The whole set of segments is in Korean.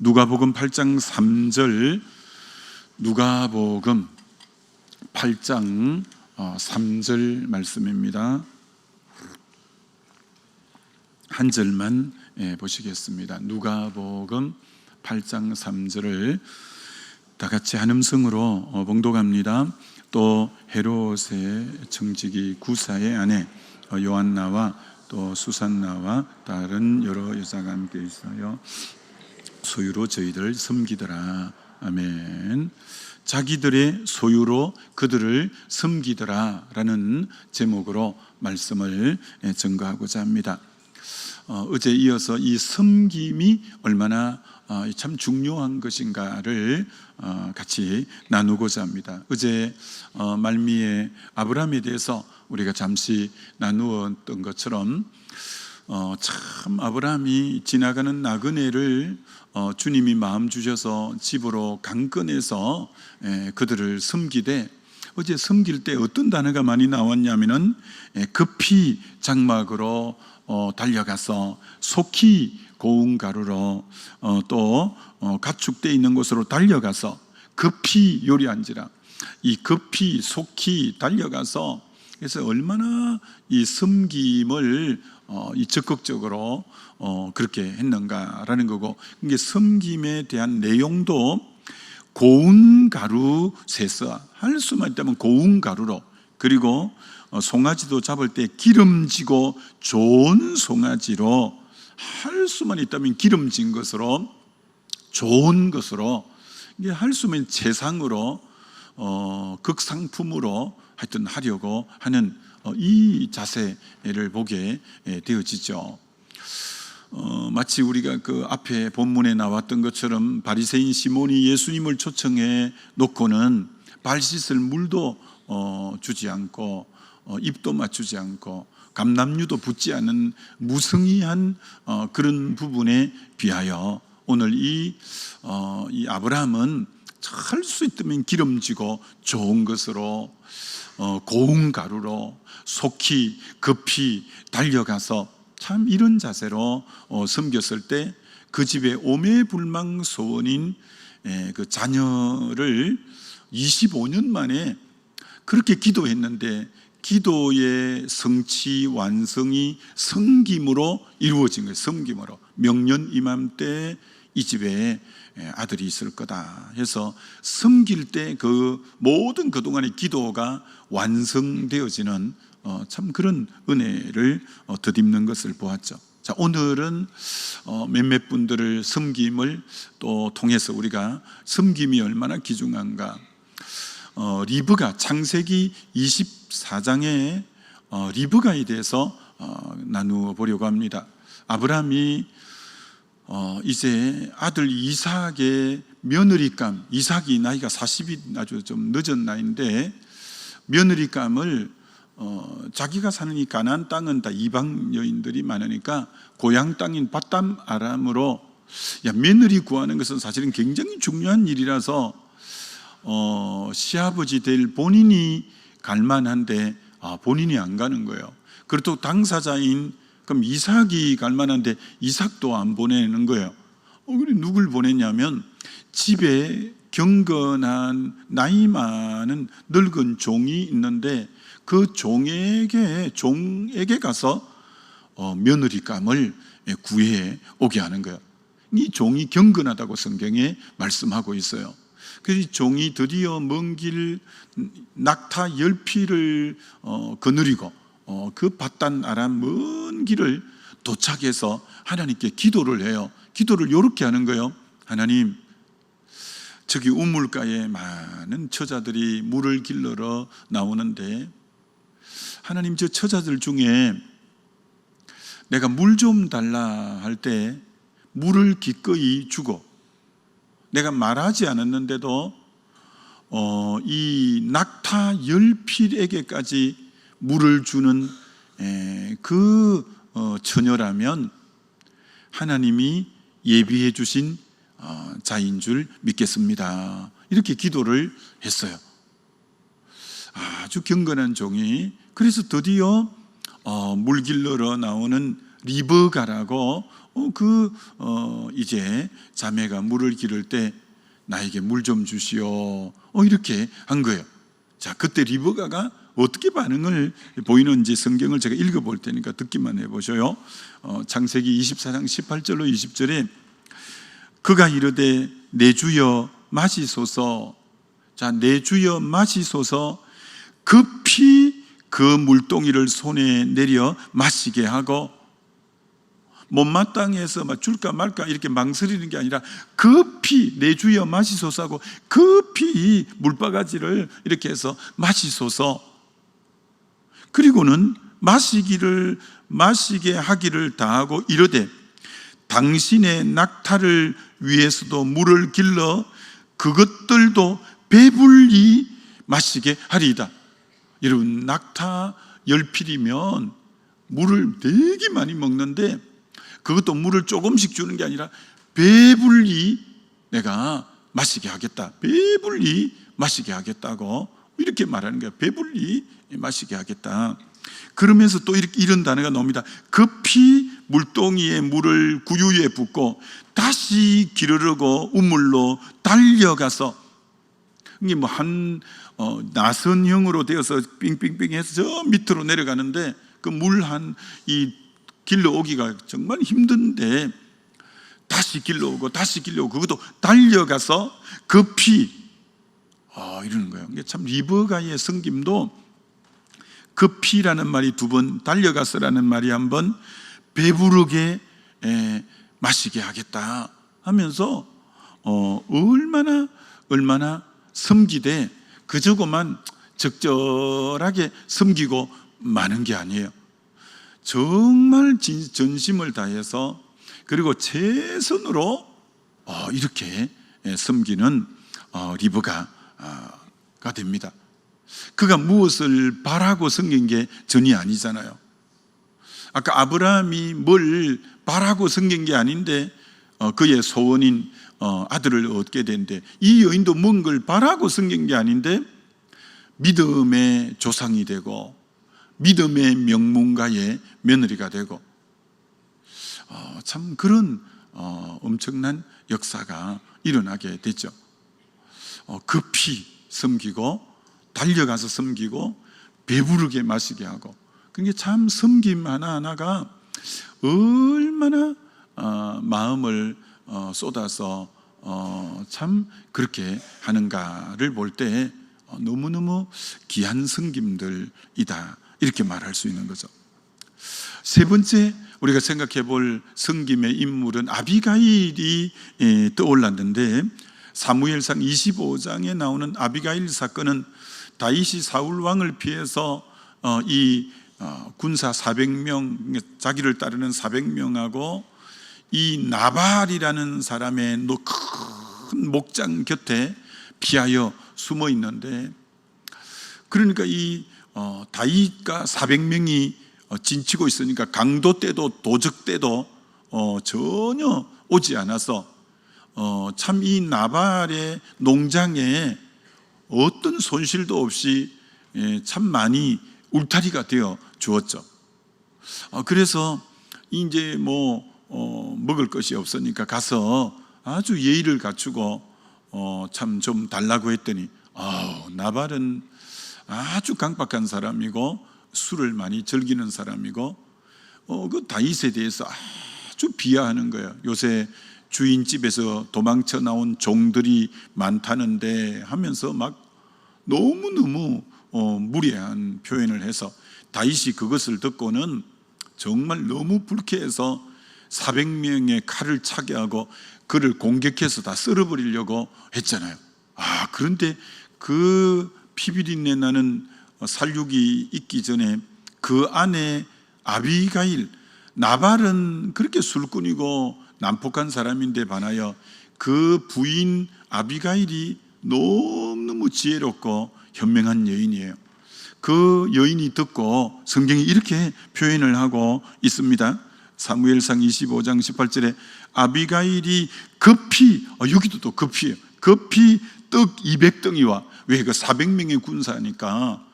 누가복음 8장 3절, 누가복음 8장 3절 말씀입니다. 한 절만 보시겠습니다. 누가복음 8장 3절을 다 같이 한 음성으로 봉독합니다. 또 헤롯의 청지기 구사의 아내 요한나와 또 수산나와 다른 여러 여자가 함께 있어요 소유로 저희들을 섬기더라. 아멘. 자기들의 소유로 그들을 섬기더라 라는 제목으로 말씀을 증거하고자 합니다. 어제 이어서 이 섬김이 얼마나 참 중요한 것인가를 같이 나누고자 합니다. 어제 말미에 아브라함에 대해서 우리가 잠시 나누었던 것처럼 참 아브라함이 지나가는 나그네를 주님이 마음 주셔서 집으로 강권해서 그들을 섬기되, 어제 섬길 때 어떤 단어가 많이 나왔냐면은 급히 장막으로 달려가서 속히 고운 가루로 또 가축되어 있는 곳으로 달려가서 급히 요리한지라. 이 급히 속히 달려가서, 그래서 얼마나 이 섬김을 적극적으로 그렇게 했는가라는 거고, 이게 섬김에 대한 내용도 고운 가루 세서 할 수만 있다면 고운 가루로, 그리고 송아지도 잡을 때 기름지고 좋은 송아지로, 할 수만 있다면 기름진 것으로 좋은 것으로, 이게 할 수만 재상으로 극상품으로 하여튼 하려고 하는 이 자세를 보게 되어지죠. 마치 우리가 그 앞에 본문에 나왔던 것처럼 바리새인 시몬이 예수님을 초청해 놓고는 발 씻을 물도 주지 않고 입도 맞추지 않고 감람류도 붓지 않은 무성의한 그런 부분에 비하여 오늘 이 아브라함은 할 수 있다면 기름지고 좋은 것으로 고운 가루로 속히 급히 달려가서 참 이런 자세로 섬겼을 때 그 집에 오매불망소원인 그 자녀를 25년 만에 그렇게 기도했는데, 기도의 성취 완성이 섬김으로 이루어진 거예요. 섬김으로. 명년 이맘때 이 집에 아들이 있을 거다 해서 섬길 때 그 모든 그동안의 기도가 완성되어지는 참 그런 은혜를 덧입는 것을 보았죠. 자, 오늘은 몇몇 분들을 섬김을 또 통해서 우리가 섬김이 얼마나 귀중한가, 리브가 창세기 24장의 리브가에 대해서 나누어 보려고 합니다. 아브라함이 이제 아들 이삭의 며느리감, 이삭이 나이가 40이 아주 좀 늦은 나이인데, 며느리감을 자기가 사는 이 가나안 땅은 다 이방 여인들이 많으니까 고향 땅인 밧담 아람으로, 며느리 구하는 것은 사실은 굉장히 중요한 일이라서 시아버지 될 본인이 갈 만한데 본인이 안 가는 거예요. 그렇다고 당사자인 그럼 이삭이 갈 만한데 이삭도 안 보내는 거예요. 그래 누굴 보냈냐면 집에 경건한 나이 많은 늙은 종이 있는데 그 종에게 가서 며느리감을 구해 오게 하는 거예요. 이 종이 경건하다고 성경에 말씀하고 있어요. 그래서 이 종이 드디어 먼 길 낙타 10피를 거느리고 그 밧단 아람 먼 길을 도착해서 하나님께 기도를 해요. 기도를 이렇게 하는 거예요. 하나님, 저기 우물가에 많은 처자들이 물을 길러러 나오는데, 하나님 저 처자들 중에 내가 물 좀 달라 할 때 물을 기꺼이 주고, 내가 말하지 않았는데도 이 낙타 10필에게까지 물을 주는 그 처녀라면 하나님이 예비해 주신 자인 줄 믿겠습니다. 이렇게 기도를 했어요. 아주 경건한 종이. 그래서 드디어 물 길러러 나오는 리브가라고 이제 자매가 물을 기를 때 나에게 물 좀 주시오. 이렇게 한 거예요. 자, 그때 리브가가 어떻게 반응을 보이는지 성경을 제가 읽어볼 테니까 듣기만 해보셔요. 창세기 24장 18절로 20절에 그가 이르되 내 주여 마시소서. 자, 내 주여 마시소서. 급히 그 물동이를 손에 내려 마시게 하고, 못마땅해서 막 줄까 말까 이렇게 망설이는 게 아니라 급히 내 주여 마시소서 하고 급히 물바가지를 이렇게 해서 마시소서. 그리고는 마시게 하기를 다하고 이르되 당신의 낙타를 위해서도 물을 길러 그것들도 배불리 마시게 하리이다. 여러분, 낙타 10필이면 물을 되게 많이 먹는데 그것도 물을 조금씩 주는 게 아니라 배불리 내가 마시게 하겠다. 배불리 마시게 하겠다고 이렇게 말하는 거예요. 배불리 마시게 하겠다. 그러면서 또 이런 단어가 나옵니다. 급히 물동이에 물을 구유에 붓고 다시 기르르고 우물로 달려가서, 이게 뭐 나선형으로 되어서 빙빙빙 해서 저 밑으로 내려가는데 그 물 이 길러오기가 정말 힘든데 다시 길러오고 그것도 달려가서 급히 이러는 거예요. 이게 참 리브가의 섬김도 급히라는 말이 2번, 달려가서라는 말이 1번, 배부르게 마시게 하겠다 하면서 얼마나 섬기되 그저고만 적절하게 섬기고 마는 게 아니에요. 정말 전심을 다해서 그리고 최선으로 이렇게 섬기는 리브가가 됩니다. 그가 무엇을 바라고 섬긴 게 전이 아니잖아요. 아까 아브라함이 뭘 바라고 섬긴 게 아닌데 그의 소원인 아들을 얻게 된데, 이 여인도 뭔 걸 바라고 섬긴 게 아닌데 믿음의 조상이 되고 믿음의 명문가의 며느리가 되고 참 그런 엄청난 역사가 일어나게 됐죠. 급히 섬기고 달려가서 섬기고 배부르게 마시게 하고, 그게 참 섬김 하나하나가 얼마나 마음을 쏟아서 참 그렇게 하는가를 볼 때 너무너무 귀한 섬김들이다, 이렇게 말할 수 있는 거죠. 세 번째 우리가 생각해 볼 섬김의 인물은 아비가일이 떠올랐는데, 사무엘상 25장에 나오는 아비가일 사건은 다윗이 사울 왕을 피해서 이 군사 400명, 자기를 따르는 400명하고 이 나발이라는 사람의 큰 목장 곁에 피하여 숨어 있는데, 그러니까 이 다윗과 400명이 진치고 있으니까 강도 때도 도적 때도 전혀 오지 않아서 참 이 나발의 농장에 어떤 손실도 없이 참 많이 울타리가 되어 주었죠. 그래서 이제 먹을 것이 없으니까 가서 아주 예의를 갖추고 참 좀 달라고 했더니 나발은 아주 강박한 사람이고 술을 많이 즐기는 사람이고 그 다윗에 대해서 아주 비하하는 거예요. 요새 주인집에서 도망쳐 나온 종들이 많다는데 하면서 막 너무너무 무례한 표현을 해서 다윗이 그것을 듣고는 정말 너무 불쾌해서 400명의 칼을 차게 하고 그를 공격해서 다 썰어버리려고 했잖아요. 그런데 그 피비린내 나는 살육이 있기 전에 그 안에 아비가일, 나발은 그렇게 술꾼이고 난폭한 사람인데 반하여 그 부인 아비가일이 너무너무 지혜롭고 현명한 여인이에요. 그 여인이 듣고 성경이 이렇게 표현을 하고 있습니다. 사무엘상 25장 18절에 아비가일이 급히, 여기도 또 급히예요. 급히 떡 200덩이와, 왜 그 400명의 군사니까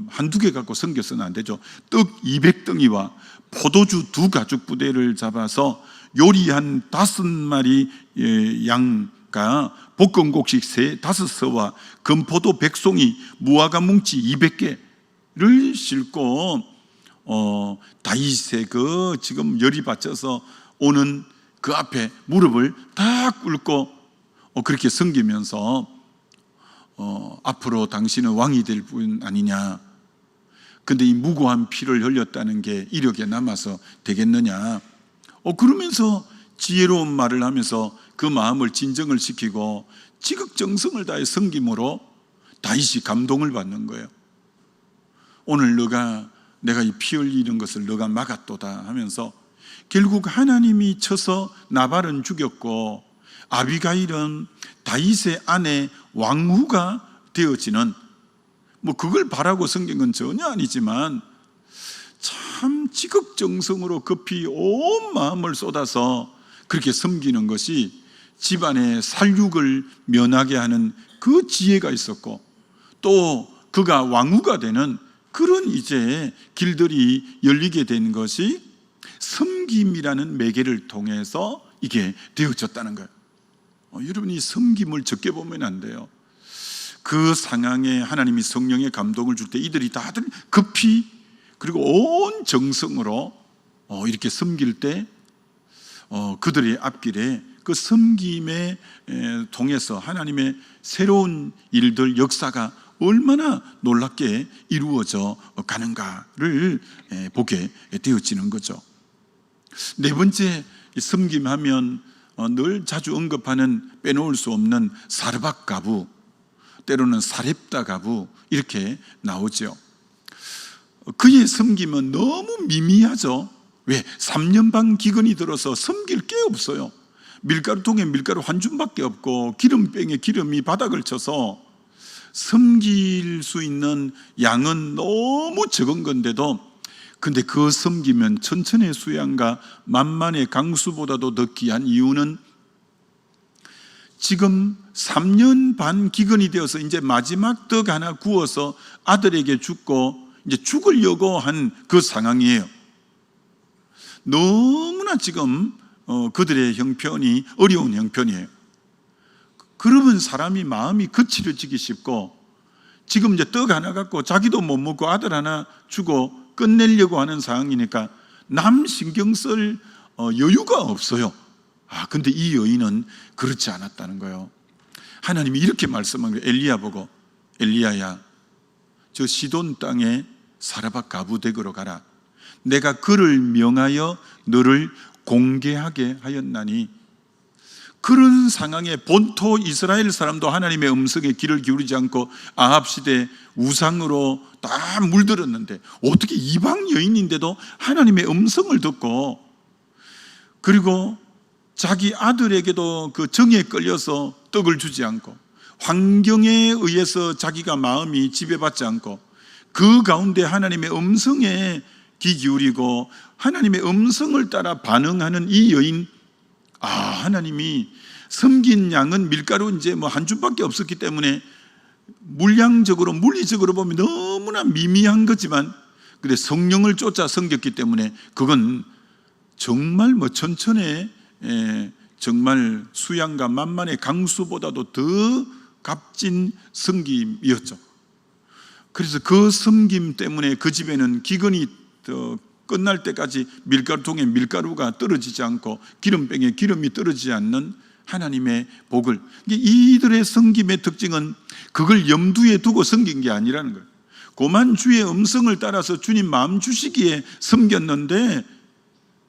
한두 개 갖고 섬겨서는 안 되죠. 떡 200덩이와 포도주 2가죽 부대를 잡아서 요리 한 5마리 양과 볶음곡식 5서와 금포도 100송이, 무화과 뭉치 200개를 싣고 다윗의 그 지금 열이 받쳐서 오는 그 앞에 무릎을 다 꿇고 그렇게 섬기면서 앞으로 당신은 왕이 될 분 아니냐. 근데 이 무고한 피를 흘렸다는 게 이력에 남아서 되겠느냐. 그러면서 지혜로운 말을 하면서 그 마음을 진정을 시키고 지극정성을 다해 섬김으로 다윗이 감동을 받는 거예요. 오늘 내가 이 피 흘리는 것을 너가 막았도다 하면서 결국 하나님이 쳐서 나발은 죽였고 아비가일은 다윗의 아내 왕후가 되어지는, 그걸 바라고 섬긴 건 전혀 아니지만 참 지극정성으로 급히 온 마음을 쏟아서 그렇게 섬기는 것이 집안의 살육을 면하게 하는 그 지혜가 있었고, 또 그가 왕후가 되는 그런 이제 길들이 열리게 된 것이 섬김이라는 매개를 통해서 이게 되어졌다는 거예요. 여러분이 섬김을 적게 보면 안 돼요. 그 상황에 하나님이 성령의 감동을 줄 때 이들이 다들 급히 그리고 온 정성으로 이렇게 섬길 때 그들의 앞길에 그 섬김에 통해서 하나님의 새로운 일들, 역사가 얼마나 놀랍게 이루어져 가는가를 보게 되어지는 거죠. 네 번째, 섬김하면 늘 자주 언급하는 빼놓을 수 없는 사르밧 가부, 때로는 사렙다 가부 이렇게 나오죠. 그의 섬김은 너무 미미하죠. 왜? 3년 반 기근이 들어서 섬길 게 없어요. 밀가루통에 밀가루 한 줌밖에 없고 기름병에 기름이 바닥을 쳐서 섬길 수 있는 양은 너무 적은 건데도, 근데 그 섬기면 천천의 수양과 만만의 강수보다도 더 귀한 이유는 지금 3년 반 기근이 되어서 이제 마지막 떡 하나 구워서 아들에게 줍고 이제 죽으려고 한 그 상황이에요. 너무나 지금 그들의 형편이 어려운 형편이에요. 그러면 사람이 마음이 거칠어지기 쉽고, 지금 이제 떡 하나 갖고 자기도 못 먹고 아들 하나 주고 끝내려고 하는 상황이니까 남 신경 쓸 여유가 없어요. 근데 이 여인은 그렇지 않았다는 거예요. 하나님이 이렇게 말씀한 거예요. 엘리야 보고, 엘리야야, 저 시돈 땅에 사르밧 가부 댁으로 가라. 내가 그를 명하여 너를 공개하게 하였나니. 그런 상황에 본토 이스라엘 사람도 하나님의 음성에 귀를 기울이지 않고 아합 시대 우상으로 다 물들었는데, 어떻게 이방 여인인데도 하나님의 음성을 듣고, 그리고 자기 아들에게도 그 정에 끌려서 떡을 주지 않고, 환경에 의해서 자기가 마음이 지배받지 않고, 그 가운데 하나님의 음성에 귀 기울이고 하나님의 음성을 따라 반응하는 이 여인, 하나님이 섬긴 양은 밀가루 이제 한 줌밖에 없었기 때문에 물량적으로 물리적으로 보면 너무나 미미한 거지만, 근데 성령을 쫓아 섬겼기 때문에 그건 정말 천천의 정말 수양과 만만의 강수보다도 더 값진 섬김이었죠. 그래서 그 섬김 때문에 그 집에는 기근이 끝날 때까지 밀가루통에 밀가루가 떨어지지 않고 기름병에 기름이 떨어지지 않는 하나님의 복을, 이들의 섬김의 특징은 그걸 염두에 두고 섬긴 게 아니라는 거예요. 고만 주의 음성을 따라서 주님 마음 주시기에 섬겼는데,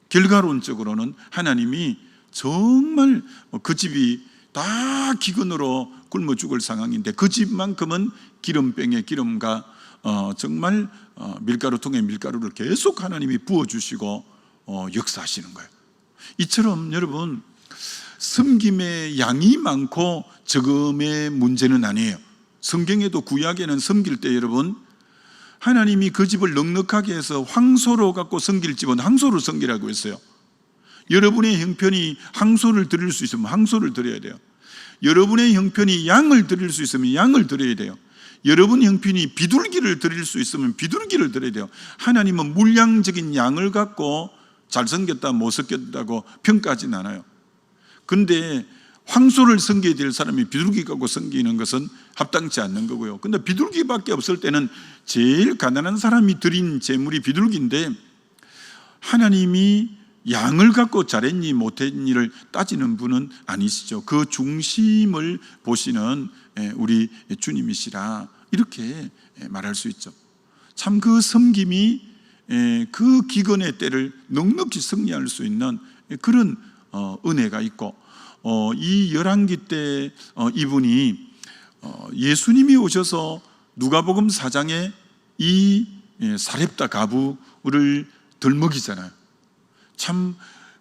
결과론적으로는 하나님이 정말 그 집이 다 기근으로 굶어 죽을 상황인데 그 집만큼은 기름병에 기름과 정말 밀가루통에 밀가루를 계속 하나님이 부어주시고 역사하시는 거예요. 이처럼 여러분, 섬김의 양이 많고 적음의 문제는 아니에요. 성경에도 구약에는 섬길 때 여러분, 하나님이 그 집을 넉넉하게 해서 황소로 갖고 섬길 집은 황소로 섬기라고 했어요. 여러분의 형편이 황소를 드릴 수 있으면 황소를 드려야 돼요. 여러분의 형편이 양을 드릴 수 있으면 양을 드려야 돼요. 여러분 형편이 비둘기를 드릴 수 있으면 비둘기를 드려야 돼요. 하나님은 물량적인 양을 갖고 잘생겼다 못생겼다고 평가하진 않아요. 근데 황소를 섬겨야 될 사람이 비둘기 갖고 섬기는 것은 합당치 않는 거고요. 근데 비둘기밖에 없을 때는 제일 가난한 사람이 드린 재물이 비둘기인데, 하나님이 양을 갖고 잘했니 못했니를 따지는 분은 아니시죠. 그 중심을 보시는 우리 주님이시라, 이렇게 말할 수 있죠. 참 그 섬김이 그 기근의 때를 넉넉히 승리할 수 있는 그런 은혜가 있고, 이 열왕기 때 이분이 예수님이 오셔서 누가복음 4장에 이 사렙다 가부를 덜먹이잖아요. 참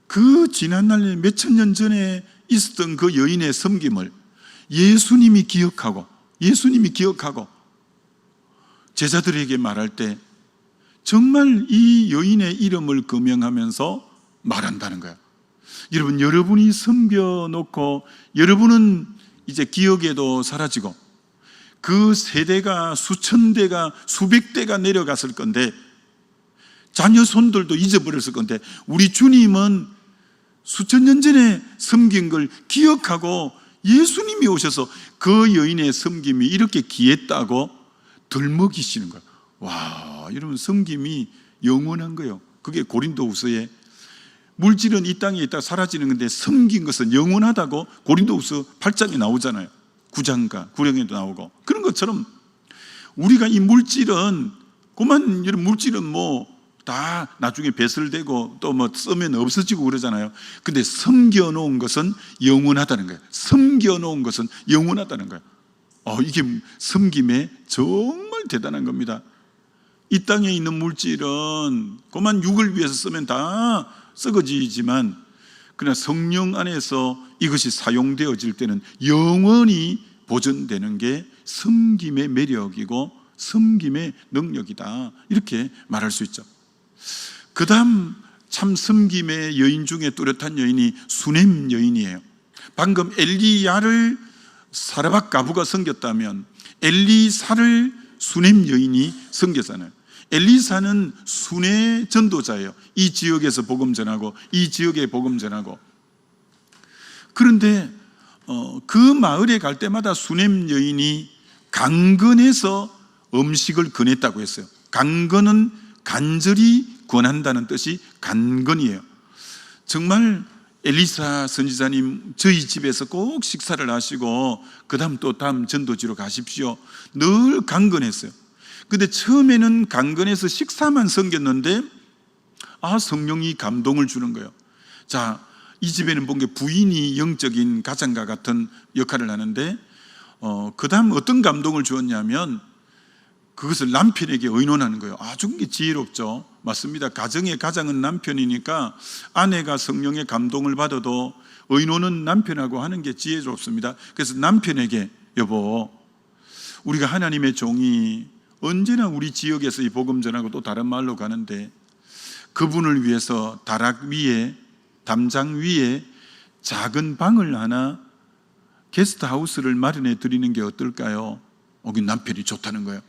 그 지난날 몇천 년 전에 있었던 그 여인의 섬김을 예수님이 기억하고 제자들에게 말할 때 정말 이 여인의 이름을 거명하면서 말한다는 거예요. 여러분, 여러분이 섬겨놓고 여러분은 이제 기억에도 사라지고 그 세대가 수천 대가 수백 대가 내려갔을 건데, 자녀 손들도 잊어버렸을 건데, 우리 주님은 수천 년 전에 섬긴 걸 기억하고 예수님이 오셔서 그 여인의 섬김이 이렇게 귀했다고 덜먹이시는 거예요. 와, 여러분, 섬김이 영원한 거예요. 그게 고린도후서에 물질은 이 땅에 있다 사라지는 건데 섬긴 것은 영원하다고 고린도후서 8장에 나오잖아요. 9장과 9장에도 나오고. 그런 것처럼 우리가 이 물질은 그만, 여러분, 물질은 뭐 다 나중에 배설되고 또 뭐 쓰면 없어지고 그러잖아요. 근데 섬겨놓은 것은 영원하다는 거예요. 섬겨놓은 것은 영원하다는 거예요. 이게 섬김에 정말 대단한 겁니다. 이 땅에 있는 물질은 그만 육을 위해서 쓰면 다 썩어지지만, 그러나 성령 안에서 이것이 사용되어질 때는 영원히 보존되는 게 섬김의 매력이고 섬김의 능력이다, 이렇게 말할 수 있죠. 그 다음 참 섬김의 여인 중에 뚜렷한 여인이 수넴 여인이에요. 방금 엘리야를 사르밧 가부가 섬겼다면 엘리사를 수넴 여인이 섬겼잖아요. 엘리사는 순회 전도자예요. 이 지역에서 복음 전하고 이 지역에 복음 전하고. 그런데 그 마을에 갈 때마다 수넴 여인이 강건해서 음식을 권했다고 했어요. 강건은 간절히 권한다는 뜻이 간건이에요. 정말 엘리사 선지자님, 저희 집에서 꼭 식사를 하시고 그 다음 또 다음 전도지로 가십시오. 늘 강건했어요. 근데 처음에는 강건해서 식사만 섬겼는데 성령이 감동을 주는 거예요. 자, 이 집에는 본 게 부인이 영적인 가장과 같은 역할을 하는데 그 다음 어떤 감동을 주었냐면 그것을 남편에게 의논하는 거예요. 그게 지혜롭죠. 맞습니다. 가정의 가장은 남편이니까 아내가 성령의 감동을 받아도 의논은 남편하고 하는 게 지혜롭습니다. 그래서 남편에게, 여보, 우리가 하나님의 종이 언제나 우리 지역에서 이 복음 전하고 또 다른 마을로 가는데 그분을 위해서 다락 위에, 담장 위에 작은 방을 하나, 게스트하우스를 마련해 드리는 게 어떨까요? 남편이 좋다는 거예요.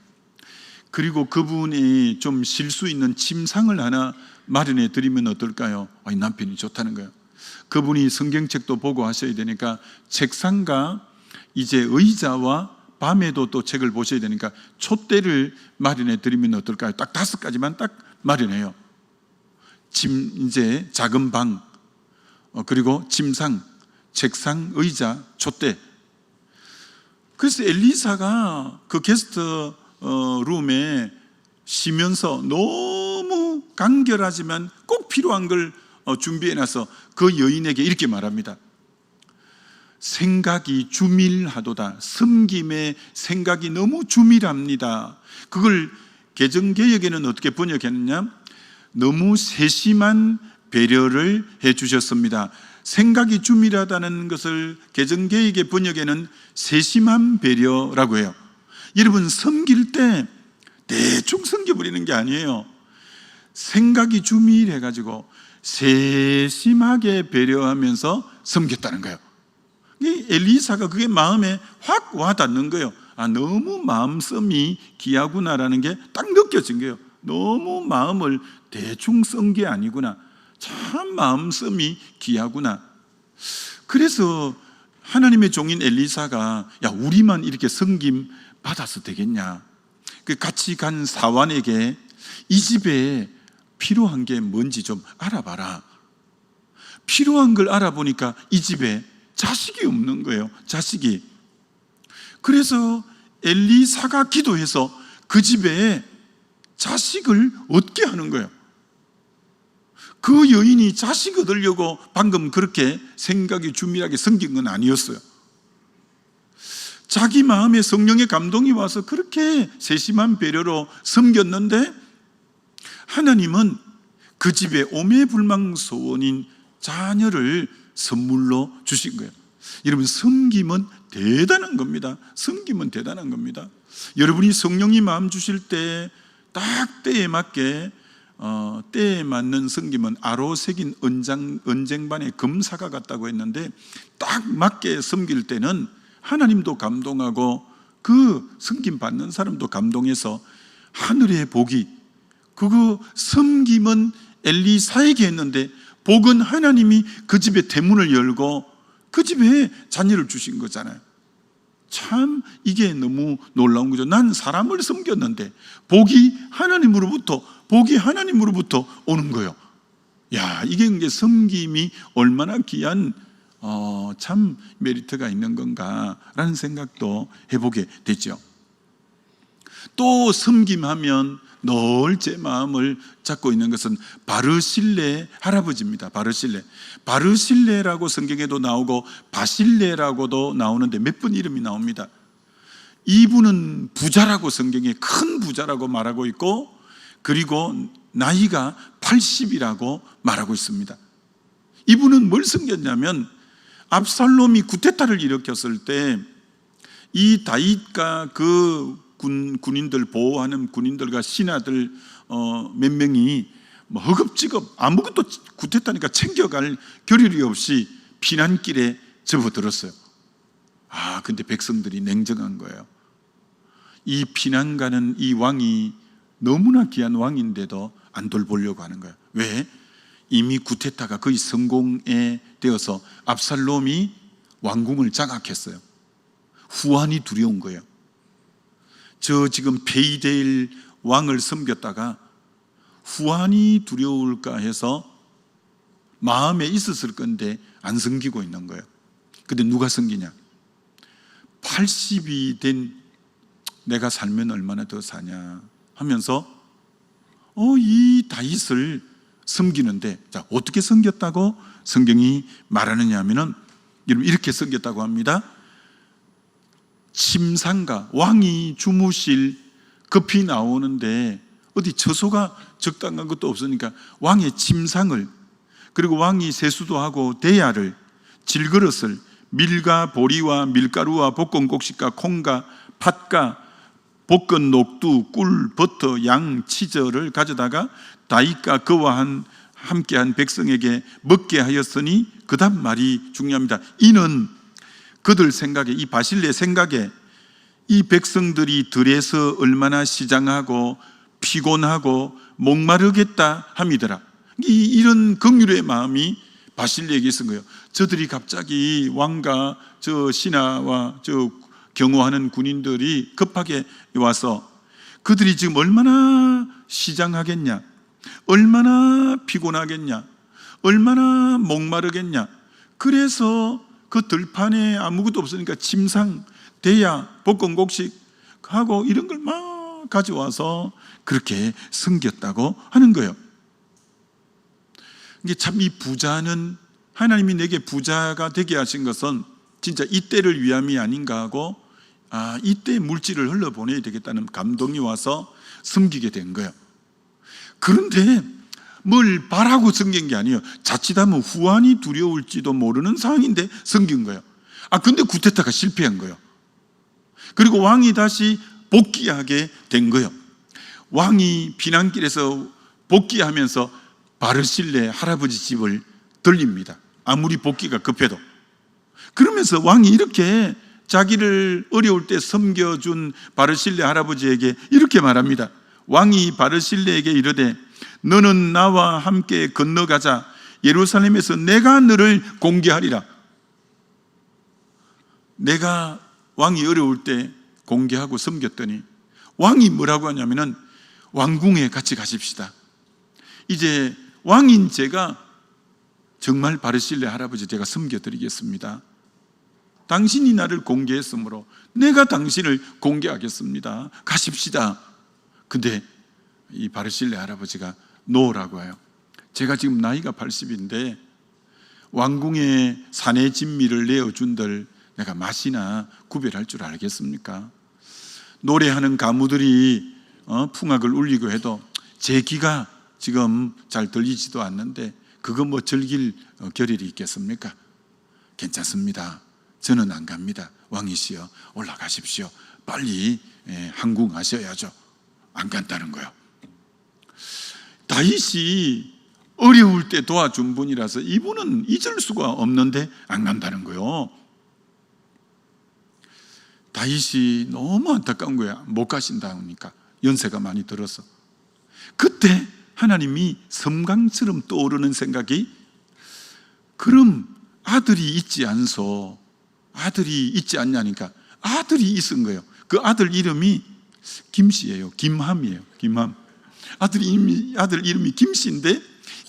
그리고 그분이 좀 쉴 수 있는 침상을 하나 마련해 드리면 어떨까요? 남편이 좋다는 거예요. 그분이 성경책도 보고 하셔야 되니까 책상과 이제 의자와 밤에도 또 책을 보셔야 되니까 촛대를 마련해 드리면 어떨까요? 딱 5가지만 딱 마련해요. 이제 작은 방, 그리고 침상, 책상, 의자, 촛대. 그래서 엘리사가 그 게스트 룸에 쉬면서 너무 간결하지만 꼭 필요한 걸 준비해놔서 그 여인에게 이렇게 말합니다. 생각이 주밀하도다. 섬김의 생각이 너무 주밀합니다. 그걸 개정개혁에는 어떻게 번역했느냐? 너무 세심한 배려를 해주셨습니다. 생각이 주밀하다는 것을 개정개혁의 번역에는 세심한 배려라고 해요. 여러분, 섬길 때 대충 섬겨버리는 게 아니에요. 생각이 주밀해가지고 세심하게 배려하면서 섬겼다는 거예요. 엘리사가 그게 마음에 확 와닿는 거예요. 너무 마음씀이 귀하구나라는 게 딱 느껴진 거예요. 너무 마음을 대충 쓴 게 아니구나. 참 마음씀이 귀하구나. 그래서 하나님의 종인 엘리사가 우리만 이렇게 섬김 받아서 되겠냐. 그 같이 간 사환에게 이 집에 필요한 게 뭔지 좀 알아봐라. 필요한 걸 알아보니까 이 집에 자식이 없는 거예요. 자식이. 그래서 엘리사가 기도해서 그 집에 자식을 얻게 하는 거예요. 그 여인이 자식 얻으려고 방금 그렇게 생각이 주밀하게 섬긴 건 아니었어요. 자기 마음에 성령의 감동이 와서 그렇게 세심한 배려로 섬겼는데 하나님은 그 집에 오매불망소원인 자녀를 선물로 주신 거예요. 여러분, 섬김은 대단한 겁니다. 섬김은 대단한 겁니다. 여러분이 성령이 마음 주실 때 딱 때에 맞게 때에 맞는 섬김은 아로 새긴 언쟁반의 금사가 같다고 했는데, 딱 맞게 섬길 때는 하나님도 감동하고 그 섬김 받는 사람도 감동해서 하늘의 복이, 그거 섬김은 엘리사에게 했는데 복은 하나님이 그 집의 대문을 열고 그 집에 자녀를 주신 거잖아요. 참 이게 너무 놀라운 거죠. 난 사람을 섬겼는데 복이 하나님으로부터 오는 거예요. 이게 섬김이 얼마나 귀한 참 메리트가 있는 건가라는 생각도 해보게 되죠. 또 섬김하면 늘 제 마음을 잡고 있는 것은 바르실레 할아버지입니다. 바르실레라고 성경에도 나오고 바실레라고도 나오는데 몇 번 이름이 나옵니다. 이분은 부자라고 성경에 큰 부자라고 말하고 있고, 그리고 나이가 80이라고 말하고 있습니다. 이분은 뭘 섬겼냐면, 압살롬이 구테타를 일으켰을 때 이 다윗과 그 군인들 보호하는 군인들과 신하들 몇 명이 허겁지겁 아무것도 구테타니까 챙겨갈 겨를이 없이 피난길에 접어들었어요. 근데 백성들이 냉정한 거예요. 이 피난 가는 이 왕이 너무나 귀한 왕인데도 안 돌보려고 하는 거예요. 왜? 이미 구테타가 거의 성공에 되어서 압살롬이 왕궁을 장악했어요. 후환이 두려운 거예요. 저 지금 폐위될 왕을 섬겼다가 후환이 두려울까 해서 마음에 있었을 건데 안 섬기고 있는 거예요. 근데 누가 섬기냐? 80이 된 내가 살면 얼마나 더 사냐 하면서 이 다윗을 섬기는데, 어떻게 섬겼다고 성경이 말하느냐 하면은 여러분 이렇게 섬겼다고 합니다. 침상가, 왕이 주무실 급히 나오는데 어디 처소가 적당한 것도 없으니까 왕의 침상을, 그리고 왕이 세수도 하고 대야를, 질그릇을, 밀과 보리와 밀가루와 볶은 곡식과 콩과 팥과 볶은 녹두, 꿀, 버터, 양, 치즈를 가져다가 다윗과 그와 함께한 백성에게 먹게 하였으니, 그 다음 말이 중요합니다. 이는 그들 생각에, 이 바실레 생각에 이 백성들이 들에서 얼마나 시장하고 피곤하고 목마르겠다 함이더라. 이런 긍휼의 마음이 바실레에게 있은 거예요. 저들이 갑자기 왕과 저 신하와 저 경호하는 군인들이 급하게 와서 그들이 지금 얼마나 시장하겠냐, 얼마나 피곤하겠냐, 얼마나 목마르겠냐. 그래서 그 들판에 아무것도 없으니까 침상, 대야, 볶은 곡식하고 이런 걸 막 가져와서 그렇게 섬겼다고 하는 거예요. 이게 참, 이 부자는, 하나님이 내게 부자가 되게 하신 것은 진짜 이때를 위함이 아닌가 하고, 이때 물질을 흘러보내야 되겠다는 감동이 와서 섬기게 된 거예요. 그런데 뭘 바라고 섬긴 게 아니에요. 자칫하면 후환이 두려울지도 모르는 상황인데 섬긴 거예요. 근데 구테타가 실패한 거예요. 그리고 왕이 다시 복귀하게 된 거예요. 왕이 피난길에서 복귀하면서 바르실레 할아버지 집을 들립니다. 아무리 복귀가 급해도. 그러면서 왕이 이렇게 자기를 어려울 때 섬겨준 바르실레 할아버지에게 이렇게 말합니다. 왕이 바르실레에게 이르되 너는 나와 함께 건너가자. 예루살렘에서 내가 너를 공개하리라. 내가 왕이 어려울 때 공개하고 섬겼더니 왕이 뭐라고 하냐면은 왕궁에 같이 가십시다. 이제 왕인 제가 정말 바르실레 할아버지 제가 섬겨드리겠습니다. 당신이 나를 공개했으므로 내가 당신을 공개하겠습니다. 가십시다. 근데 이 바르실레 할아버지가 노라고 해요. 제가 지금 나이가 80인데 왕궁에 사내 진미를 내어준들 내가 맛이나 구별할 줄 알겠습니까? 노래하는 가무들이 풍악을 울리고 해도 제 귀가 지금 잘 들리지도 않는데 그거 뭐 즐길 겨를이 있겠습니까? 괜찮습니다. 저는 안 갑니다. 왕이시여 올라가십시오. 빨리 항궁하셔야죠. 안 간다는 거예요. 다윗이 어려울 때 도와준 분이라서 이분은 잊을 수가 없는데 안 간다는 거예요. 다윗이 너무 안타까운 거야. 못 가신다 하니까 연세가 많이 들어서. 그때 하나님이 섬광처럼 떠오르는 생각이 그럼 아들이 있지 않소. 아들이 있지 않냐니까 아들이 있은 거예요. 그 아들 이름이 김씨예요. 김함이에요. 김함. 아들 이름이 김씨인데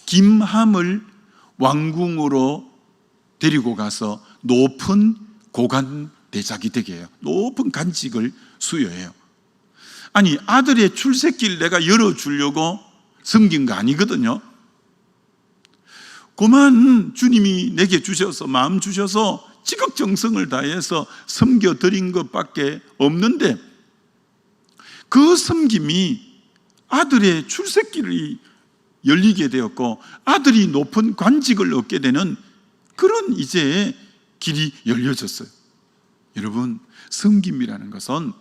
김함을 왕궁으로 데리고 가서 높은 고관 대작이 되게 해요. 높은 간직을 수여해요. 아니 아들의 출세길 내가 열어주려고 섬긴 거 아니거든요. 그만 주님이 내게 주셔서 마음 주셔서 지극정성을 다해서 섬겨드린 것밖에 없는데 그 섬김이 아들의 출세길이 열리게 되었고 아들이 높은 관직을 얻게 되는 그런 이제 길이 열려졌어요. 여러분 섬김이라는 것은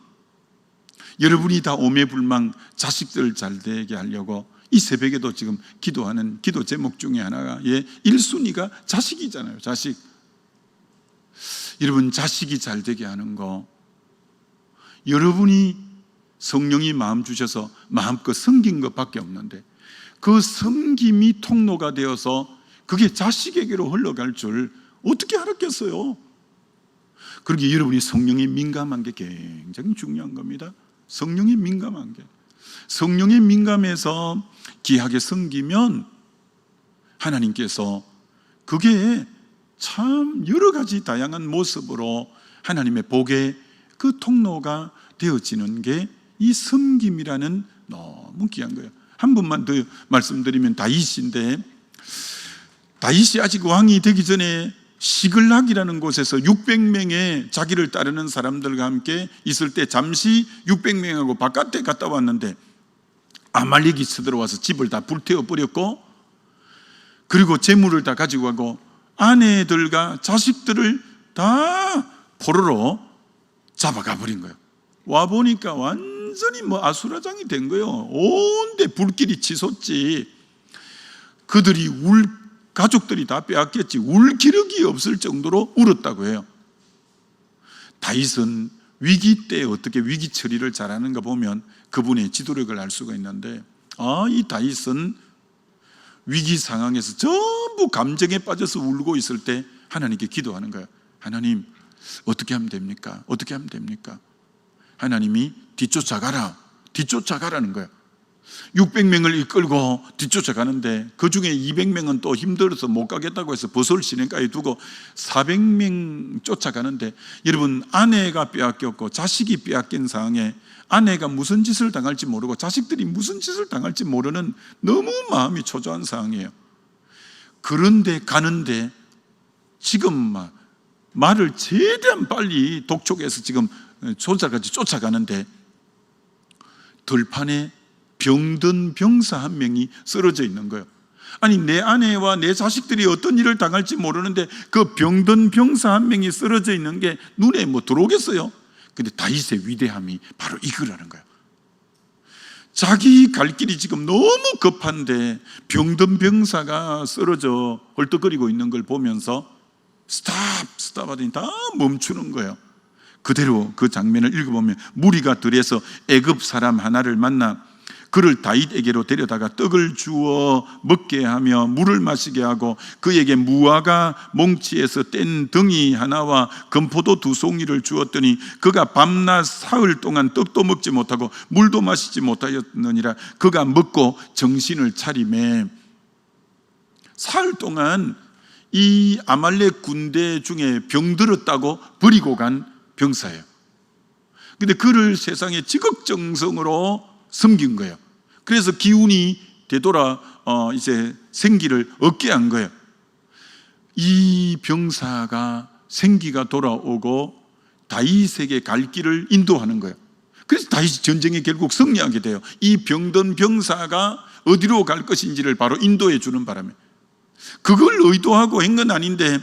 여러분이 다 오매불망 자식들 잘 되게 하려고 이 새벽에도 지금 기도하는 기도 제목 중에 하나가 1순위가 자식이잖아요. 자식. 여러분 자식이 잘 되게 하는 거 여러분이 성령이 마음 주셔서 마음껏 섬긴 것밖에 없는데 그 섬김이 통로가 되어서 그게 자식에게로 흘러갈 줄 어떻게 알았겠어요? 그러기에 여러분이 성령에 민감한 게 굉장히 중요한 겁니다. 성령에 민감한 게 성령에 민감해서 귀하게 섬기면 하나님께서 그게 참 여러 가지 다양한 모습으로 하나님의 복의 그 통로가 되어지는 게 이 섬김이라는 너무 귀한 거예요. 한 분만 더 말씀드리면 다윗인데 다윗이 아직 왕이 되기 전에 시글락이라는 곳에서 600명의 자기를 따르는 사람들과 함께 있을 때 잠시 600명하고 바깥에 갔다 왔는데 아말렉이 쳐들어와서 집을 다 불태워버렸고 그리고 재물을 다 가지고 가고 아내들과 자식들을 다 포로로 잡아가 버린 거예요. 와보니까 완전히 아수라장이 된 거예요. 온데 불길이 치솟지. 그들이 가족들이 다 빼앗겼지. 울 기력이 없을 정도로 울었다고 해요. 다윗은 위기 때 어떻게 위기 처리를 잘하는가 보면 그분의 지도력을 알 수가 있는데 이 다윗은 위기 상황에서 전부 감정에 빠져서 울고 있을 때 하나님께 기도하는 거예요. 하나님 어떻게 하면 됩니까? 어떻게 하면 됩니까? 하나님이 뒤쫓아가라는 거예요. 600명을 이끌고 뒤쫓아가는데 그 중에 200명은 또 힘들어서 못 가겠다고 해서 버설 시내가에 두고 400명 쫓아가는데 여러분 아내가 빼앗겼고 자식이 빼앗긴 상황에 아내가 무슨 짓을 당할지 모르고 자식들이 무슨 짓을 당할지 모르는 너무 마음이 초조한 상황이에요. 그런데 가는데 지금 말을 최대한 빨리 독촉해서 지금 손살까지 쫓아가는데 들판에 병든 병사 한 명이 쓰러져 있는 거예요. 아니 내 아내와 내 자식들이 어떤 일을 당할지 모르는데 그 병든 병사 한 명이 쓰러져 있는 게 눈에 들어오겠어요? 근데 다윗의 위대함이 바로 이거라는 거예요. 자기 갈 길이 지금 너무 급한데 병든 병사가 쓰러져 헐떡거리고 있는 걸 보면서 스탑 하더니 다 멈추는 거예요. 그대로 그 장면을 읽어보면 무리가 들에서 애굽 사람 하나를 만나 그를 다윗에게로 데려다가 떡을 주어 먹게 하며 물을 마시게 하고 그에게 무화과 몽치에서 뗀 덩이 하나와 건포도 2송이를 주었더니 그가 밤낮 사흘 동안 떡도 먹지 못하고 물도 마시지 못하였느니라. 그가 먹고 정신을 차리매 사흘 동안 이 아말렉 군대 중에 병들었다고 버리고 간 병사예요. 근데 그를 세상에 지극정성으로 섬긴 거예요. 그래서 기운이 되돌아 이제 생기를 얻게 한 거예요. 이 병사가 생기가 돌아오고 다윗에게 갈 길을 인도하는 거예요. 그래서 다윗이 전쟁에 결국 승리하게 돼요. 이 병든 병사가 어디로 갈 것인지를 바로 인도해 주는 바람에 그걸 의도하고 한 건 아닌데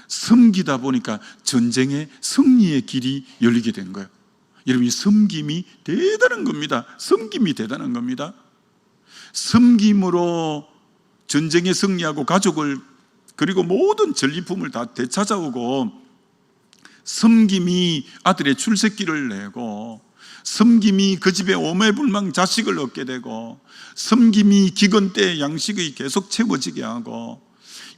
섬기다 보니까 전쟁의 승리의 길이 열리게 된 거예요. 여러분, 이 섬김이 대단한 겁니다. 섬김이 대단한 겁니다. 섬김으로 전쟁에 승리하고 가족을 그리고 모든 전리품을 다 되찾아오고, 섬김이 아들의 출세기를 내고, 섬김이 그 집에 오매불망 자식을 얻게 되고, 섬김이 기근 때 양식이 계속 채워지게 하고,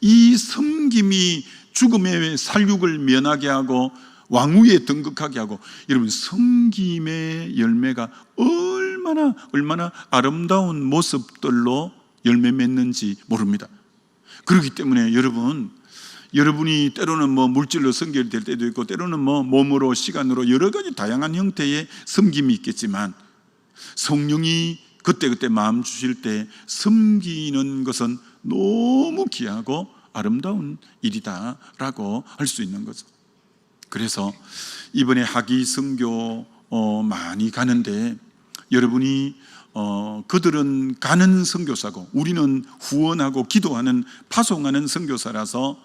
이 섬김이 죽음의 살육을 면하게 하고 왕위에 등극하게 하고, 여러분, 섬김의 열매가 얼마나 아름다운 모습들로 열매 맺는지 모릅니다. 그렇기 때문에 여러분이 때로는 물질로 섬겨야 될 때도 있고, 때로는 몸으로, 시간으로 여러 가지 다양한 형태의 섬김이 있겠지만, 성령이 그때그때 마음 주실 때 섬기는 것은 너무 귀하고 아름다운 일이다라고 할 수 있는 거죠. 그래서 이번에 학위 선교 많이 가는데, 여러분이 그들은 가는 선교사고 우리는 후원하고 기도하는, 파송하는 선교사라서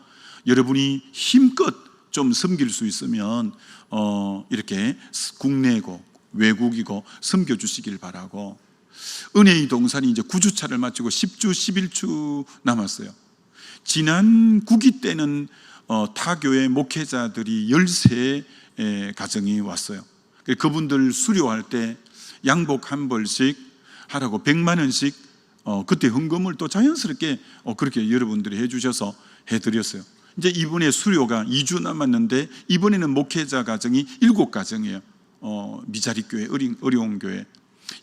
여러분이 힘껏 좀 섬길 수 있으면 이렇게 국내고 외국이고 섬겨주시길 바라고, 은혜의 동산이 이제 9주차를 마치고 10주 11주 남았어요. 지난 9기 때는 타교의 목회자들이 13 가정이 왔어요. 그분들 수료할 때 양복 한 벌씩 하라고 100만 원씩 그때 헌금을 또 자연스럽게 그렇게 여러분들이 해주셔서 해드렸어요. 이제 이번에 수료가 2주 남았는데, 이번에는 목회자 가정이 7가정이에요. 미자리 교회, 어려운 교회.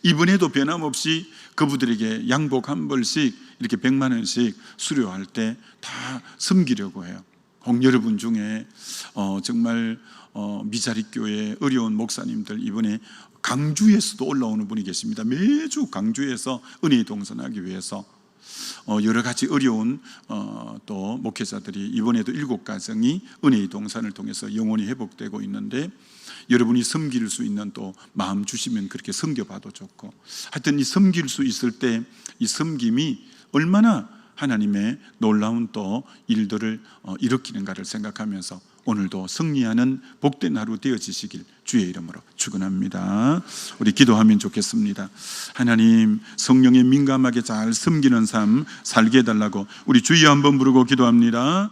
이번에도 변함없이 그분들에게 양복 한 벌씩 이렇게 100만 원씩 수료할 때 다 섬기려고 해요. 혹 여러분 중에 정말 미자리 교회 어려운 목사님들, 이번에 강주에서도 올라오는 분이 계십니다. 매주 강주에서 은혜의 동산하기 위해서 여러 가지 어려운 또 목회자들이, 이번에도 7가정이 은혜의 동산을 통해서 영혼이 회복되고 있는데, 여러분이 섬길 수 있는 또 마음 주시면 그렇게 섬겨봐도 좋고, 하여튼 이 섬길 수 있을 때 이 섬김이 얼마나 하나님의 놀라운 또 일들을 일으키는가를 생각하면서 오늘도 승리하는 복된 하루 되어지시길 주의 이름으로 축원합니다. 우리 기도하면 좋겠습니다. 하나님, 성령에 민감하게 잘 섬기는 삶 살게 해달라고 우리 주여 한번 부르고 기도합니다.